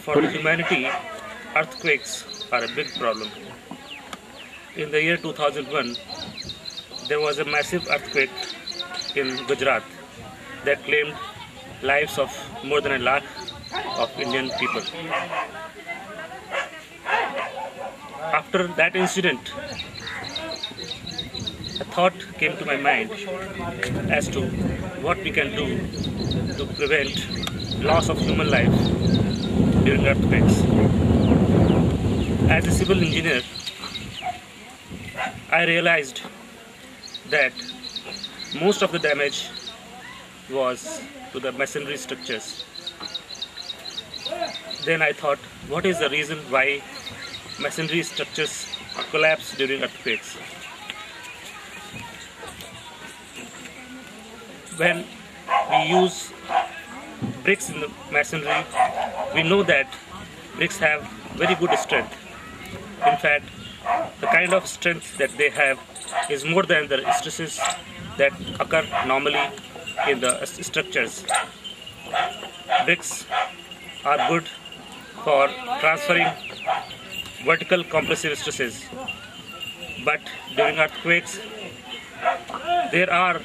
For humanity, earthquakes are a big problem. In the year 2001, there was a massive earthquake in Gujarat that claimed lives of more than a lakh of Indian people. After that incident, a thought came to my mind as to what we can do to prevent loss of human life during earthquakes. As a civil engineer, I realized that most of the damage was to the masonry structures. Then I thought, what is the reason why masonry structures collapse during earthquakes? When we use bricks in the masonry, we know that bricks have very good strength. In fact, the kind of strength that they have is more than the stresses that occur normally in the structures. Bricks are good for transferring vertical compressive stresses, but during earthquakes there are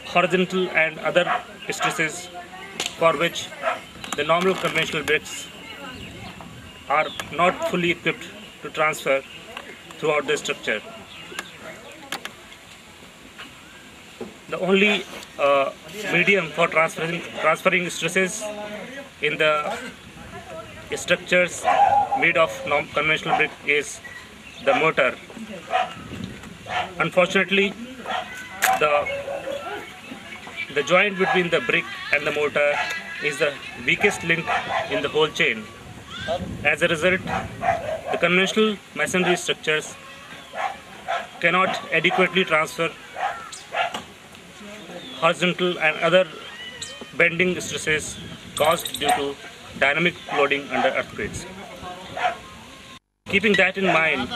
horizontal and other stresses for which the normal conventional bricks are not fully equipped to transfer throughout the structure. The only medium for transferring stresses in the structures made of conventional brick is the mortar. Unfortunately, the joint between the brick and the mortar is the weakest link in the whole chain. As a result, the conventional masonry structures cannot adequately transfer horizontal and other bending stresses caused due to dynamic loading under earthquakes. Keeping that in mind,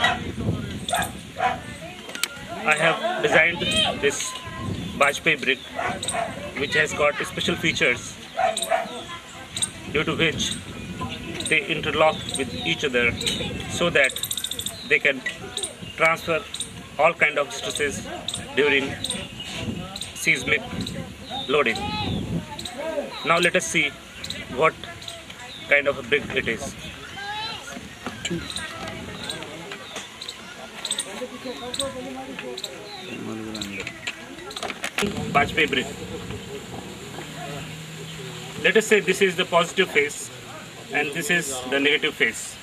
I have designed this Bajpai brick, which has got special features due to which they interlock with each other so that they can transfer all kind of stresses during seismic loading. Now let us see what kind of a brick it is. Bajpai brick. Let us say this is the positive face and this is the negative face.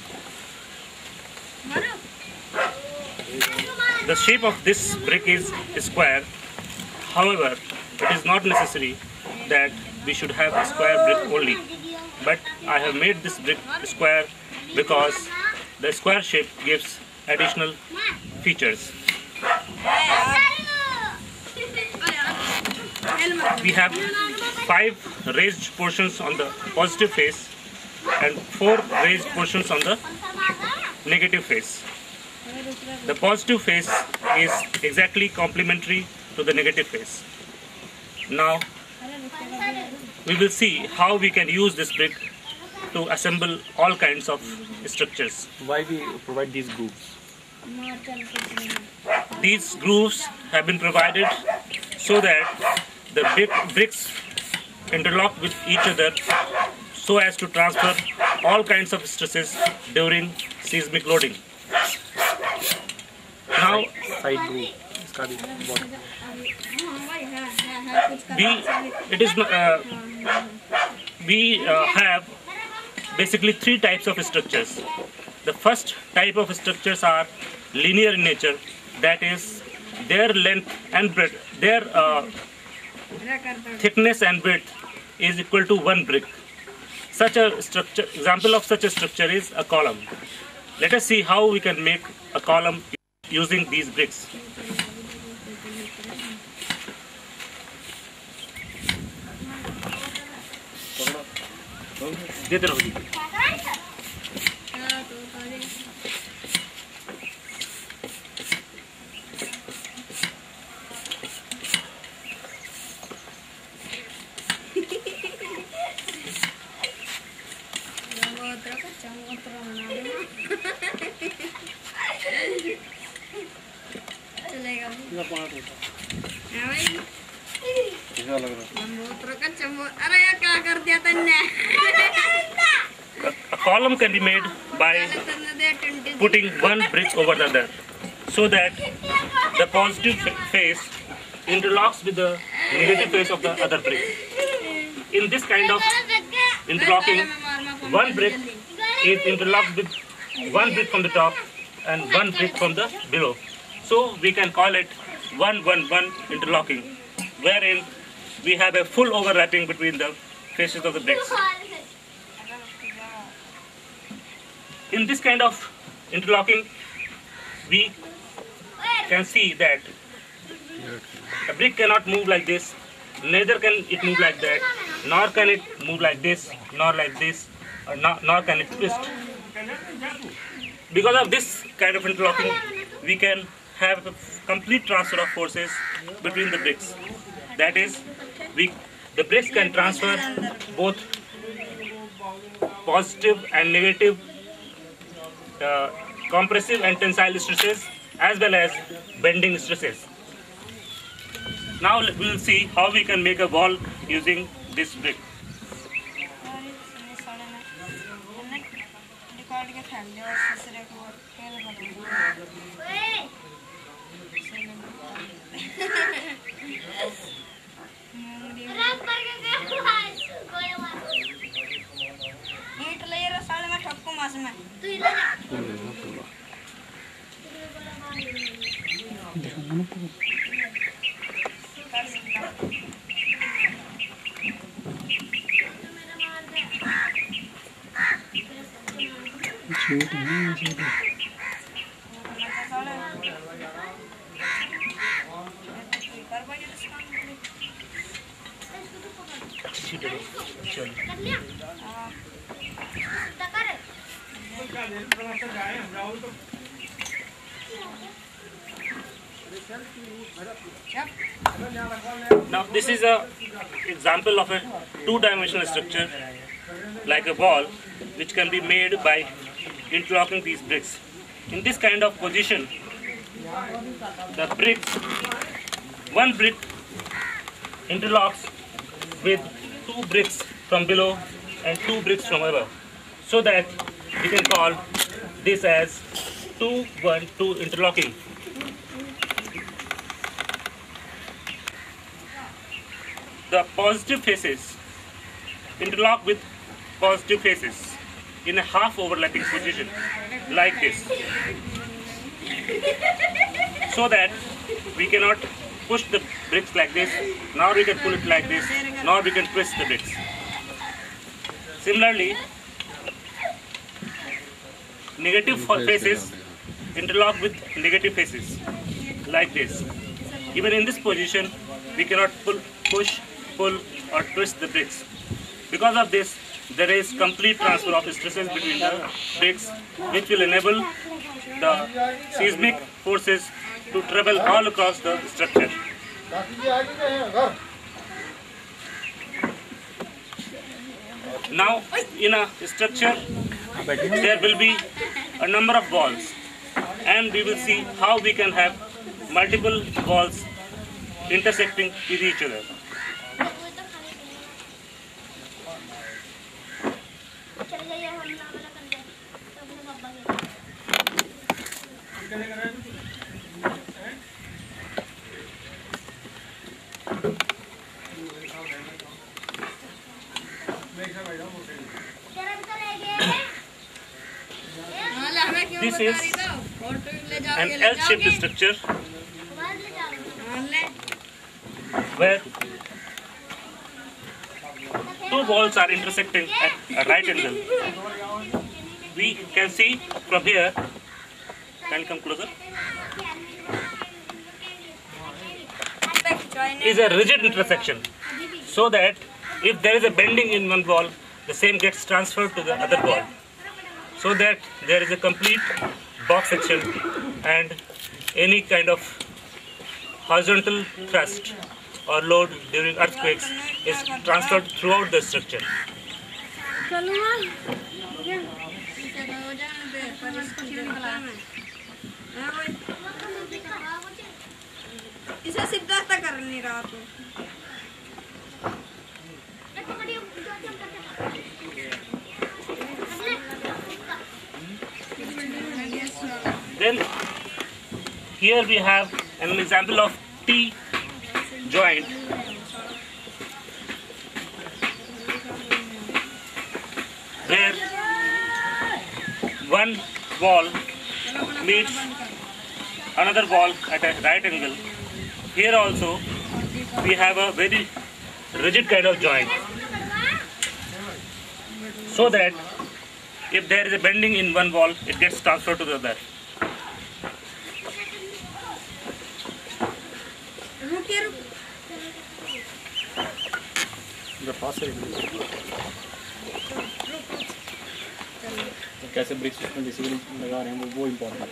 The shape of this brick is square. However, it is not necessary that we should have a square brick only. But I have made this brick square because the square shape gives additional features. We have 5 raised portions on the positive face and 4 raised portions on the negative face. The positive face is exactly complementary to the negative face. Now we will see how we can use this brick to assemble all kinds of structures. Why we provide these grooves? These grooves have been provided so that the bricks interlock with each other so as to transfer all kinds of stresses during seismic loading. Now, Side groove. we have basically 3 types of structures. The first type of structures are linear in nature, that is, their length and breadth, their thickness and width is equal to 1 brick. Such a structure, example of such a structure is a column. Let us see how we can make a column using these bricks. अरे यार क्या कर दिया तन्ने? A column can be made by putting one brick over the other, so that the positive face interlocks with the negative face of the other brick. In this kind of interlocking, one brick is interlocked with one brick from the top and one brick from the below. So we can call it 1-1-1 interlocking, wherein we have a full overlapping between the faces of the bricks. In this kind of interlocking, we can see that a brick cannot move like this, neither can it move like that, nor can it move like this, nor like this, or nor can it twist. Because of this kind of interlocking, we can have a complete transfer of forces between the bricks. That is, the bricks can transfer both positive and negative compressive and tensile stresses, as well as bending stresses. Now we will see how we can make a wall using this brick. Now this is a example of a two-dimensional structure like a wall, which can be made by interlocking these bricks. In this kind of position, the bricks, one brick interlocks with two bricks from below and two bricks from above, so that we can call this as 2-1-2 interlocking. The positive faces interlock with positive faces in a half overlapping position like this, so that we cannot push the bricks like this, nor we can pull it like this, nor we can twist the bricks. Similarly, negative faces interlock with negative faces like this. Even in this position, we cannot push, pull or twist the bricks. Because of this, there is complete transfer of stresses between the bricks, which will enable the seismic forces to travel all across the structure. Now, in a structure, there will be a number of walls, and we will see how we can have multiple walls intersecting with each other. This is an L-shaped structure where two walls are intersecting at a right angle. We can see from here, can you come closer, is a rigid intersection, so that if there is a bending in one wall, the same gets transferred to the other wall, so that there is a complete box section and any kind of horizontal thrust or load during earthquakes is transferred throughout the structure. इसे सीधा कर नहीं रहा तू Then here we have an example of T joint. Where one wall meets another wall at a right angle. Here also we have a very rigid kind of joint, so that if there is a bending in one wall, it gets transferred to the other. तो कैसे BRICS उसमें basically लगा रहे हैं वो important है।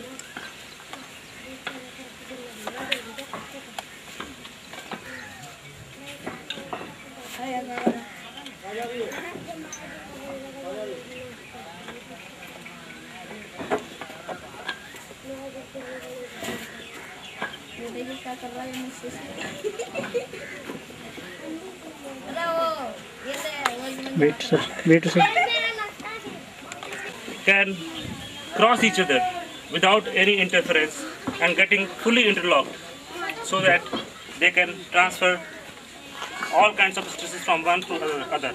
Wait, sir. Can cross each other without any interference and getting fully interlocked, so that they can transfer all kinds of stresses from one to the other.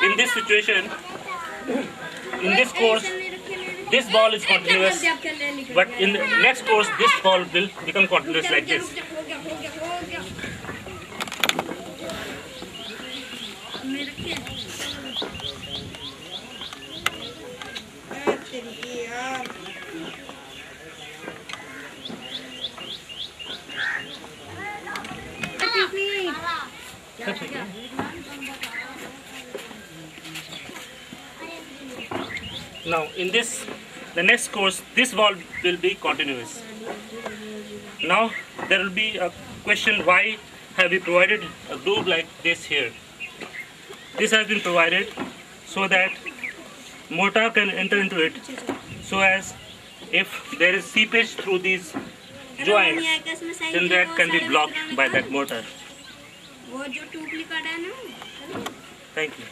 In this situation, in this course, this ball is continuous, but in the next course, this ball will become continuous like this. Now, in this, the next course, this ball will be continuous. Now, there will be a question: why have we provided a groove like this here? This has been provided so that motor can enter into it, so as if there is seepage through these joints, then that can be blocked by that motor. Thank you.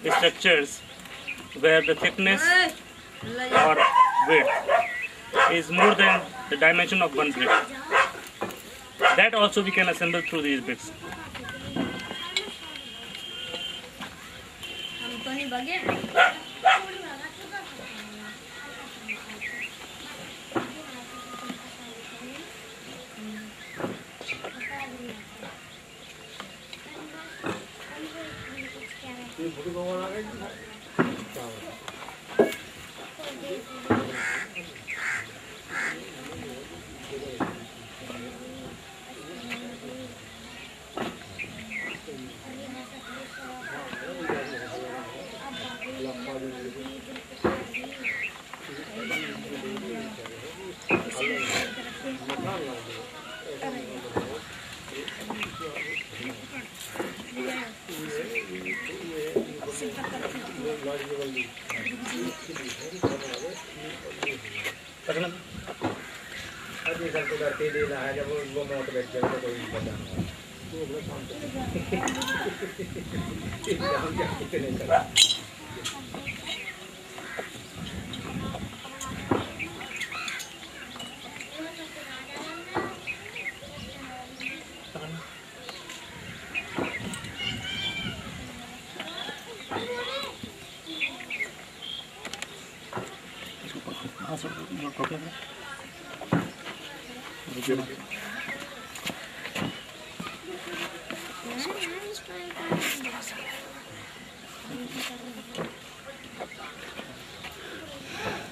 The structures where the thickness or width is more than the dimension of one brick, that also we can assemble through these bricks.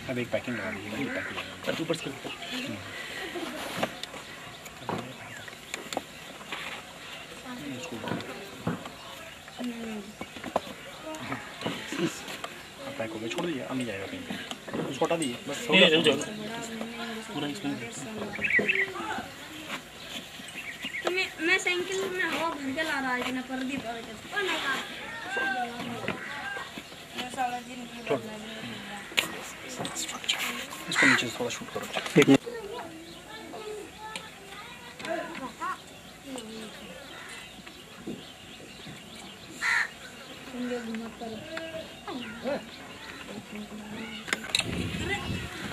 अब एक packing लगा दीजिए, packing ऊपर से pack हो गया, छोड़ दीजिए, अब नहीं जाएगा कहीं पे, उसको हटा दीजिए बस। पूरा इसमें तो मैं साइकिल में हवा भर के ला रहा है ना, प्रदीप इसको नीचे से थोड़ा शूट करो। एक minute.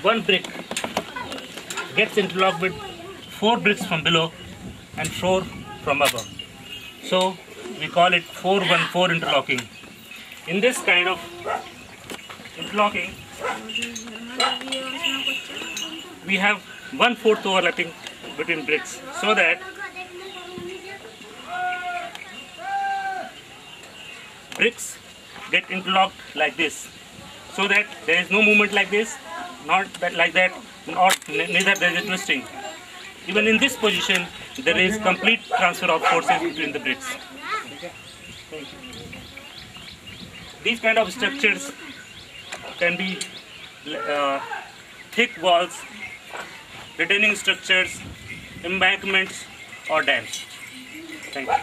One brick gets interlocked with 4 bricks from below and 4 from above. So we call it 4-1-4 interlocking. In this kind of interlocking, we have 1/4 overlapping between bricks, so that bricks get interlocked like this, so that there is no movement like this, not that like that, or neither there is a twisting. Even in this position, there is complete transfer of forces between the bricks. These kind of structures can be thick walls, retaining structures, embankments, or dams. Thank you.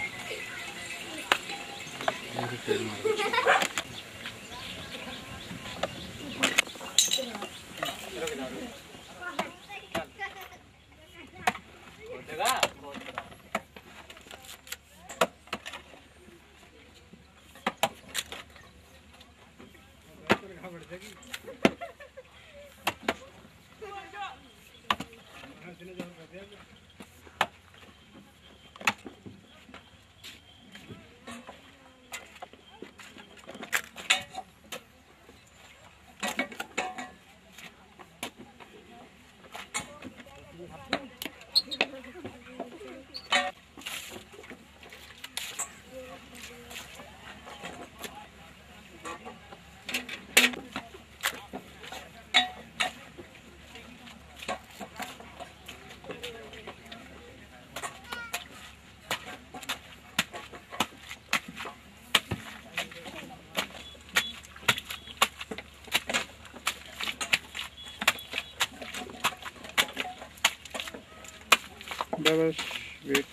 बस wait.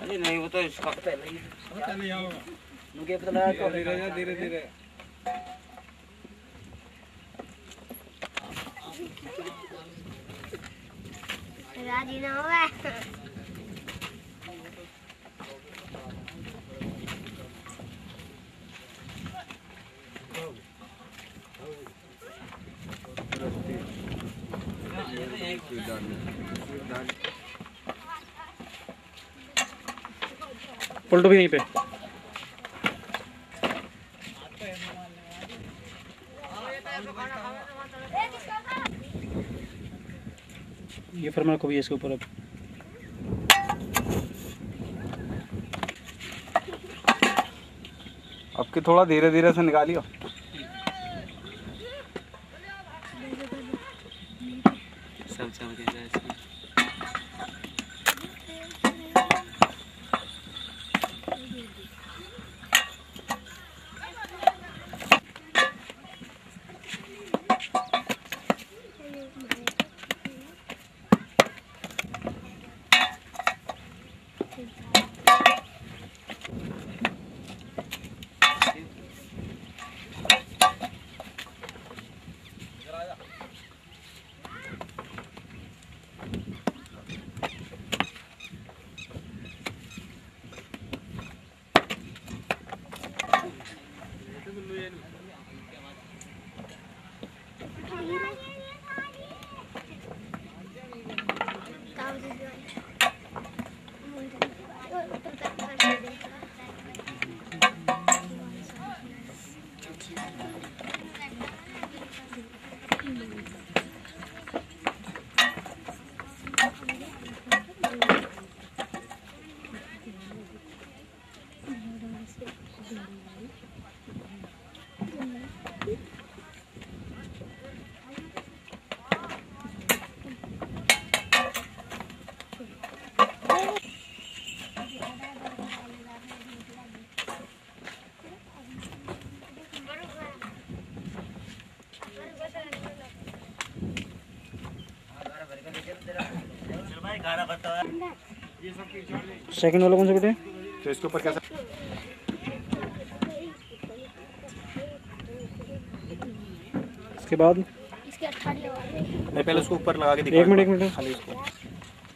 अरे नहीं वो तो धीरे धीरे राजी ना होगा। पलटो भी यहीं पे। ये फरमा को भी इसके ऊपर अब आपके थोड़ा धीरे धीरे से निकालियो। सब भाई खाना खाता है। सेकंड वाला कौन सा बेटे? तो इसके ऊपर कैसा इसके बाद इसके 18 वाले मैं पहले उसको ऊपर लगा के दिखा। एक मिनट खाली इसको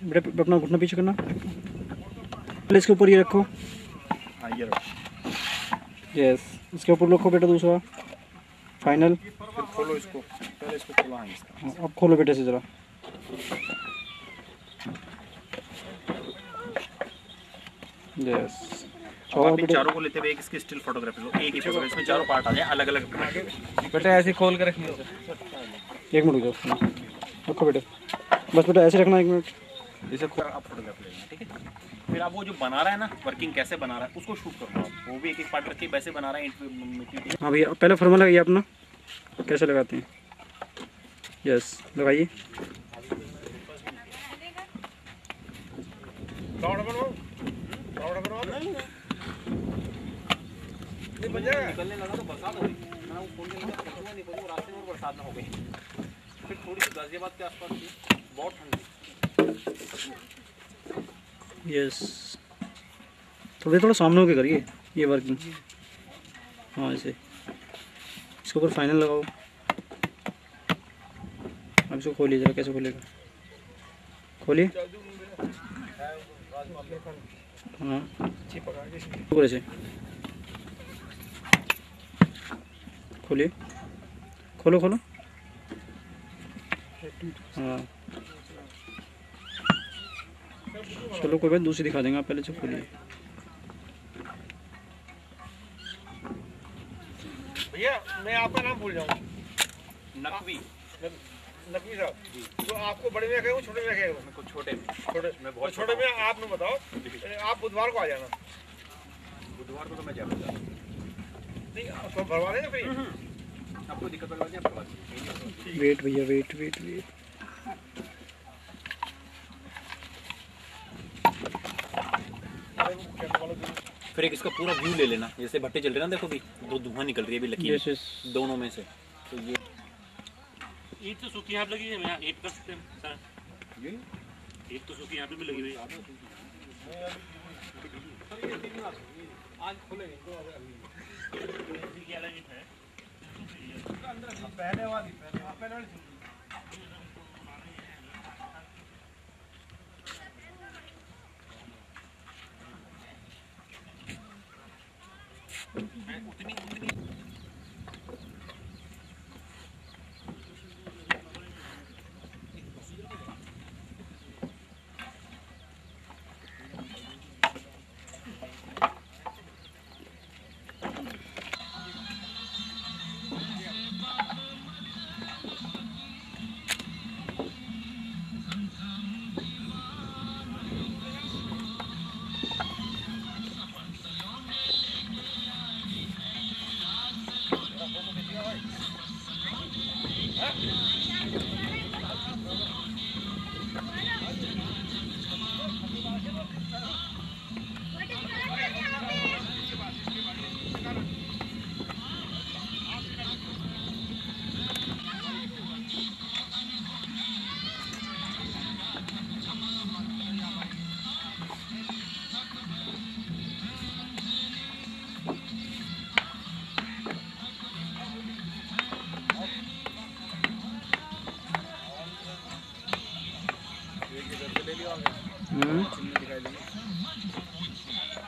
बेटे अपना घुटना पीछे करना। पहले इसके ऊपर ये रखो। हाँ ये रखो। यस, इसके ऊपर रखो बेटा दूसरा फाइनल। फिर खोलो इसको, पहले इसको खोलो। हाँ इसका अब खोलो बेटे से ज़रा। यस, अब आप इन चारों को लेते हुए एक इसकी स्टिल फोटोग्राफी लो। एक ही फोटो इसमें चारों पार्ट आ जाए अलग अलग। बेटा ऐसे खोल के रखिए सर। एक मिनट रुको, रखो बेटे, बस बेटा ऐसे रखना। एक मिनट जैसे आप फोटोग्राफी लेना, ठीक है। फिर आप वो जो बना रहा है ना, वर्किंग कैसे बना रहा है उसको शूट करो आप। वो भी एक एक पार्ट रख के वैसे बना रहा है मिट्टी। हाँ भैया, पहले फॉर्मूला लगाइए अपना, कैसे लगाते हैं। यस, लगाइए। निकलने लगा तो बरसात हो गई। मैं वो फोन के नहीं पहुंचा, रास्ते में बरसात ना हो गई। फिर थोड़ी सी गाजियाबाद के आसपास थी, बहुत ठंडी। यस, थोड़ा सामने होके करिए ये वर्किंग। हाँ ऐसे, इसके ऊपर फाइनल लगाओ। अब इसको खोलिए जरा, कैसे खोलेगा, खोलिए। हाँ ऊपर ऐसे खोलिए, खोलो खोलो। हाँ चलो कोई बात, दूसरी दिखा देंगे, आप पहले से खोलिए। भैया मैं आपका नाम भूल जाऊँ। नकवी नकवी साहब, तो आपको बड़े में कहूँ छोटे में कहूँ? को छोटे में। छोटे मैं बहुत छोटे में आप में बताओ। आप बुधवार को आ जाना। बुधवार को तो मैं जाऊँगा। नहीं तो भरवा देना फ्री। आपको दिक्कत वाली बात नहीं, आपको बात नहीं। वेट भैया, वेट वेट वेट। फिर एक इसका पूरा व्यू ले लेना। जैसे भट्टे चल रहे हैं ना, देखो भी दो धुआं निकल रही है अभी लकीर। यस यस, दोनों में से तो ये ईट तो सूखी यहाँ पे लगी है, यहाँ ईट कर सकते हैं सर। ईट तो सूखी यहाँ पे भी लगी हुई है। आज खुलेंगे पहले वाली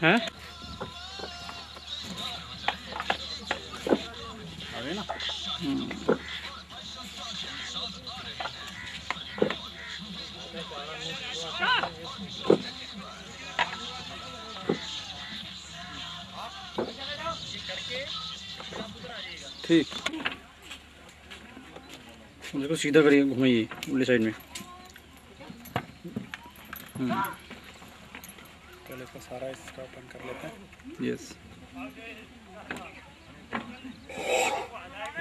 हैं अरे ना ठीक। देखो सीधा करिए, घुमाइए उल्टी साइड में। पहले इसका सारा इसका ओपन कर लेते हैं। यस,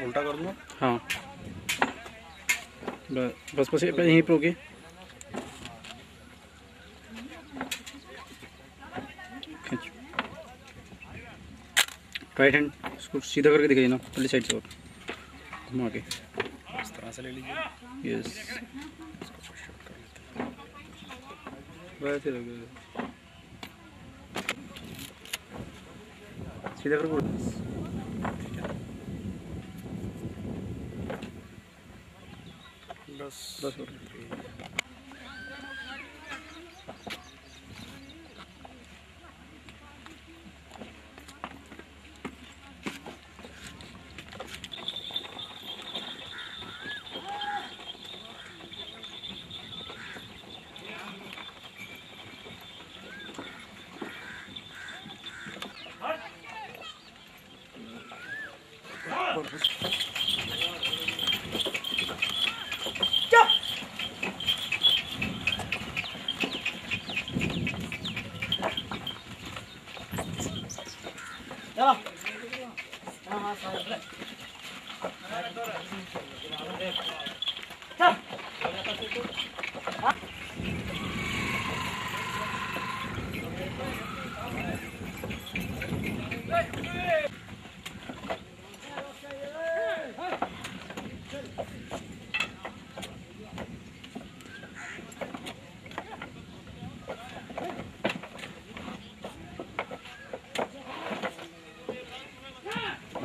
उल्टा कर दूँगा। हाँ बस बस यहीं पर होगी। खींच, राइट हैंड इसको सीधा करके दिखाइए ना, पहले साइड से और घुमा के इस तरह से ले लीजिए। यस। इसको पुश कर लेते हैं। वैसे लगे सीधे कर बोल। दस हो रहे।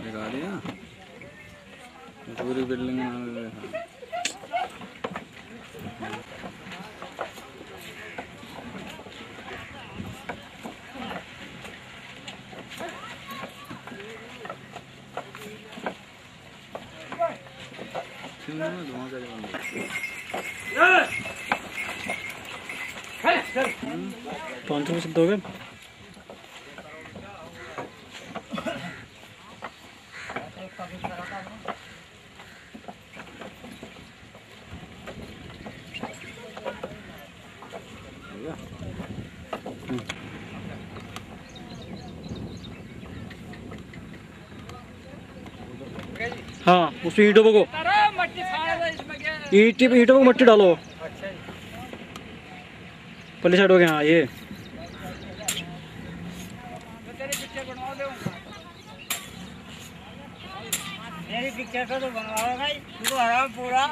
लगा दिया पूरी बिल्डिंग पाँच सौ सिद्ध हो गए। हाँ उसमें ईंटों को ईंटों को मट्टी डालो। पल्ली साइड हो गया। हाँ ये मेरी पिक्चर का तो बनवाओ भाई, तुमको हराम पूरा।